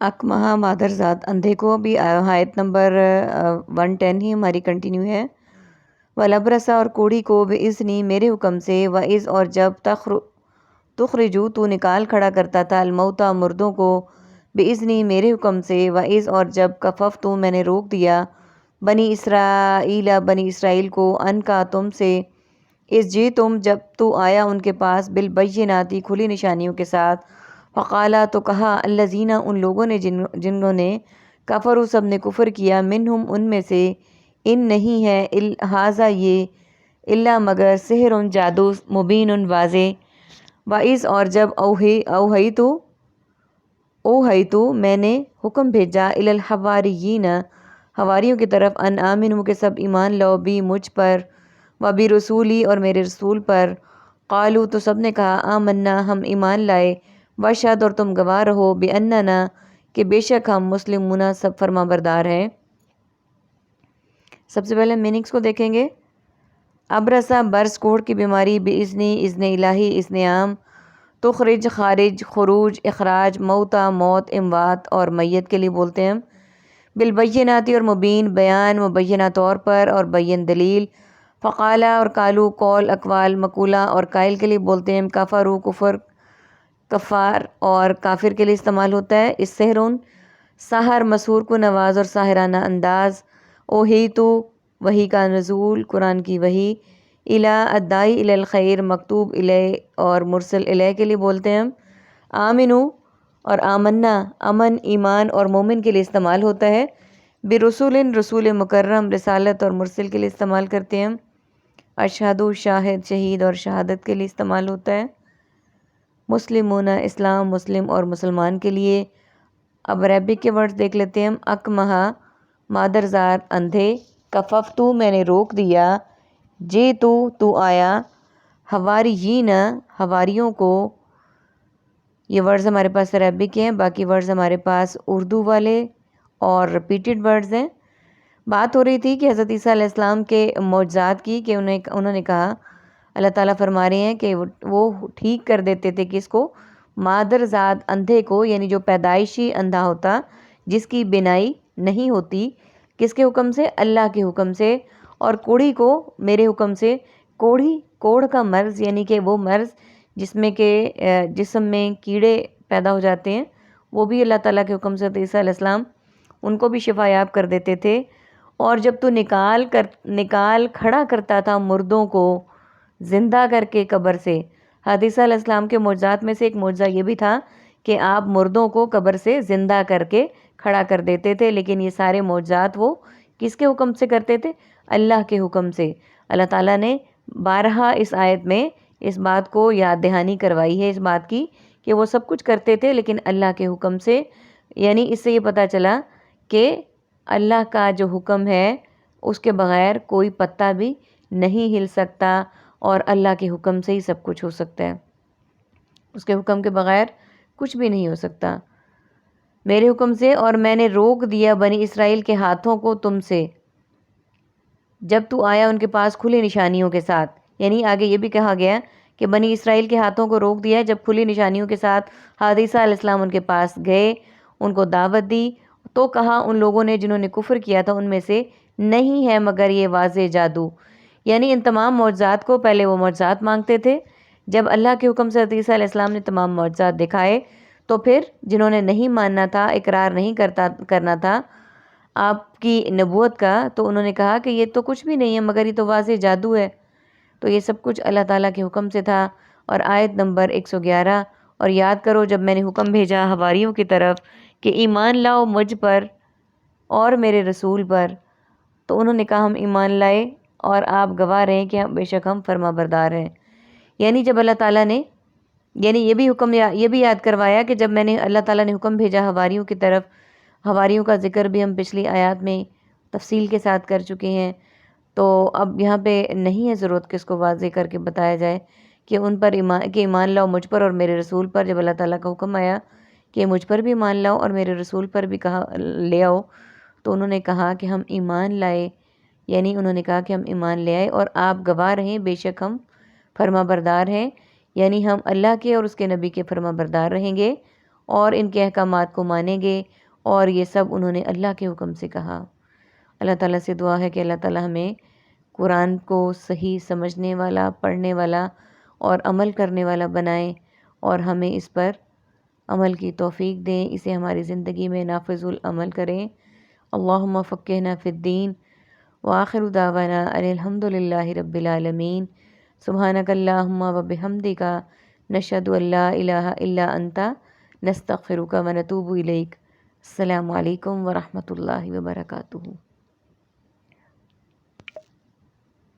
اکمہا مادرزاد اندھے کو بھی آیت نمبر 110 ہی ہماری کنٹینیو ہے۔ ولبرسا اور کوڑی کو بِإِذْنِی میرے حکم سے، وَإِذْ اور جب تخرجو تو نکال کھڑا کرتا تھا، الموتیٰ مردوں کو، بِإِذْنِی میرے حکم سے، وَإِذْ اور جب کففتو میں نے روک دیا، بنی اسرائیل بنی اسرائیل کو، ان کا تم سے، اذ جئتم جب تو آیا ان کے پاس، بالبینات کھلی نشانیوں کے ساتھ، فقالا تو کہا، الذین ان لوگوں نے جنہوں نے، کفروا سب نے کفر کیا، منہم ان میں سے، ان نہیں ہے ھذا یہ، الا مگر سحر جادو، مبین واضح، وَإِذْ اور جب اوحیتو میں نے حکم بھیجا، الی الحواریین حواریوں کی طرف، ان آمنوا کہ سب ایمان لاؤ، بی مجھ پر، وبرسولی اور میرے رسول پر، قالوا تو سب نے کہا، آمنا ہم ایمان لائے، واشہد اور تم گواہ رہو، باننا کہ بے شک ہم، مسلمون سب فرما بردار ہیں۔ سب سے پہلے میننگس کو دیکھیں گے۔ ابرسا برس کوڑھ کی بیماری، بِإِذْنِی اذن الہی اذن عام، تخرج خارج، خروج اخراج، موتیٰ موت، اموات اور میت کے لیے بولتے ہیں ہم، بالبینات اور مبین بیان، مبینہ طور پر اور بین دلیل، فقالا اور قالو قول اقوال مقولہ اور قائل کے لیے بولتے ہیں، کفروا کفر، کفار اور کافر کے لیے استعمال ہوتا ہے۔ اس سحرون سحر مسحور کو نواز اور ساحرانہ انداز، اوحیتو وحی کا نزول، قرآن کی وحی، الی الداعی الی الخیر مکتوب الیہ اور مرسل الیہ کے لیے بولتے ہیں ہم، آمنو اور آمنا امن ایمان اور مومن کے لیے استعمال ہوتا ہے، برسول رسول مکرم رسالت اور مرسل کے لیے استعمال کرتے ہیں ہم، اشہدو شاہد شہید اور شہادت کے لیے استعمال ہوتا ہے، مسلمون اسلام مسلم اور مسلمان کے لیے۔ اب عربک کے ورڈز دیکھ لیتے ہیں ہم۔ اکمہا مادرزاد اندھے، کففتو میں نے روک دیا، جئتو تو آیا، حواریین حواریوں کو، یہ ورڈز ہمارے پاس عربک کے ہیں، باقی ورڈز ہمارے پاس اردو والے اور ریپیٹڈ ورڈز ہیں۔ بات ہو رہی تھی کہ حضرت عیسیٰ علیہ السلام کے معجزات کی، کہ انہوں نے کہا، اللہ تعالیٰ فرما رہے ہیں کہ وہ ٹھیک کر دیتے تھے کس کو، مادرزاد اندھے کو، یعنی جو پیدائشی اندھا ہوتا، جس کی بینائی نہیں ہوتی، کس کے حکم سے، اللہ کے حکم سے، اور کوڑھی کو میرے حکم سے۔ کوڑھی کوڑھ کا مرض، یعنی کہ وہ مرض جس میں کہ جسم میں کیڑے پیدا ہو جاتے ہیں، وہ بھی اللہ تعالیٰ کے حکم سے عیسیٰ علیہ السلام ان کو بھی شفا یاب کر دیتے تھے۔ اور جب تو نکال کھڑا کرتا تھا مردوں کو زندہ کر کے قبر سے، حضرت عیسیٰ علیہ السلام کے معجزات میں سے ایک معجزہ یہ بھی تھا کہ آپ مردوں کو قبر سے زندہ کر کے کھڑا کر دیتے تھے، لیکن یہ سارے معجزات وہ کس کے حکم سے کرتے تھے، اللہ کے حکم سے۔ اللہ تعالیٰ نے بارہا اس آیت میں اس بات کو یاد دہانی کروائی ہے، اس بات کی کہ وہ سب کچھ کرتے تھے لیکن اللہ کے حکم سے۔ یعنی اس سے یہ پتہ چلا کہ اللہ کا جو حکم ہے اس کے بغیر کوئی پتا بھی نہیں ہل سکتا، اور اللہ کے حکم سے ہی سب کچھ ہو سکتا ہے، اس کے حکم کے بغیر کچھ بھی نہیں ہو سکتا۔ میرے حکم سے، اور میں نے روک دیا بنی اسرائیل کے ہاتھوں کو تم سے، جب تو آیا ان کے پاس کھلی نشانیوں کے ساتھ۔ یعنی آگے یہ بھی کہا گیا کہ بنی اسرائیل کے ہاتھوں کو روک دیا جب کھلی نشانیوں کے ساتھ حضرت عیسیٰ علیہ السلام ان کے پاس گئے، ان کو دعوت دی، تو کہا ان لوگوں نے جنہوں نے کفر کیا تھا ان میں سے، نہیں ہے مگر یہ واضح جادو۔ یعنی ان تمام معجزات کو پہلے وہ معجزات مانگتے تھے، جب اللہ کے حکم سے حضرت عیسیٰ علیہ السلام نے تمام معجزات دکھائے تو پھر جنہوں نے نہیں ماننا تھا، اقرار نہیں کرنا تھا آپ کی نبوت کا، تو انہوں نے کہا کہ یہ تو کچھ بھی نہیں ہے مگر یہ تو واضح جادو ہے۔ تو یہ سب کچھ اللہ تعالیٰ کے حکم سے تھا۔ اور آیت نمبر 111، اور یاد کرو جب میں نے حکم بھیجا حواریوں کی طرف کہ ایمان لاؤ مجھ پر اور میرے رسول پر، تو انہوں نے کہا ہم ایمان لائے، اور آپ گواہ رہیں کہ بے شک ہم فرما بردار ہیں۔ یعنی جب اللہ تعالیٰ نے، یعنی یہ بھی یاد کروایا کہ جب میں نے، اللہ تعالیٰ نے حکم بھیجا حواریوں کی طرف، حواریوں کا ذکر بھی ہم پچھلی آیات میں تفصیل کے ساتھ کر چکے ہیں، تو اب یہاں پہ نہیں ہے ضرورت کہ اس کو واضح کر کے بتایا جائے کہ ان پر ایمان لاؤ مجھ پر اور میرے رسول پر۔ جب اللہ تعالیٰ کا حکم آیا کہ مجھ پر بھی ایمان لاؤ اور میرے رسول پر بھی کہا لے آؤ، تو انہوں نے کہا کہ ہم ایمان لائے، یعنی انہوں نے کہا کہ ہم ایمان لے آئے اور آپ گواہ رہیں بے شک ہم فرما بردار ہیں، یعنی ہم اللہ کے اور اس کے نبی کے فرما بردار رہیں گے، اور ان کے احکامات کو مانیں گے، اور یہ سب انہوں نے اللہ کے حکم سے کہا۔ اللہ تعالیٰ سے دعا ہے کہ اللہ تعالیٰ ہمیں قرآن کو صحیح سمجھنے والا، پڑھنے والا اور عمل کرنے والا بنائیں، اور ہمیں اس پر عمل کی توفیق دیں، اسے ہماری زندگی میں نافذ العمل کریں۔ اللہم فقہنا فی الدین، وآخر دعوانا ان الحمد للہ رب العالمین۔ سبحانک اللہم وبحمدک، نشہد ان لا الہ الا انت، نستغفرک ونتوب الیک۔ السلام علیکم ورحمۃ اللہ وبرکاتہ۔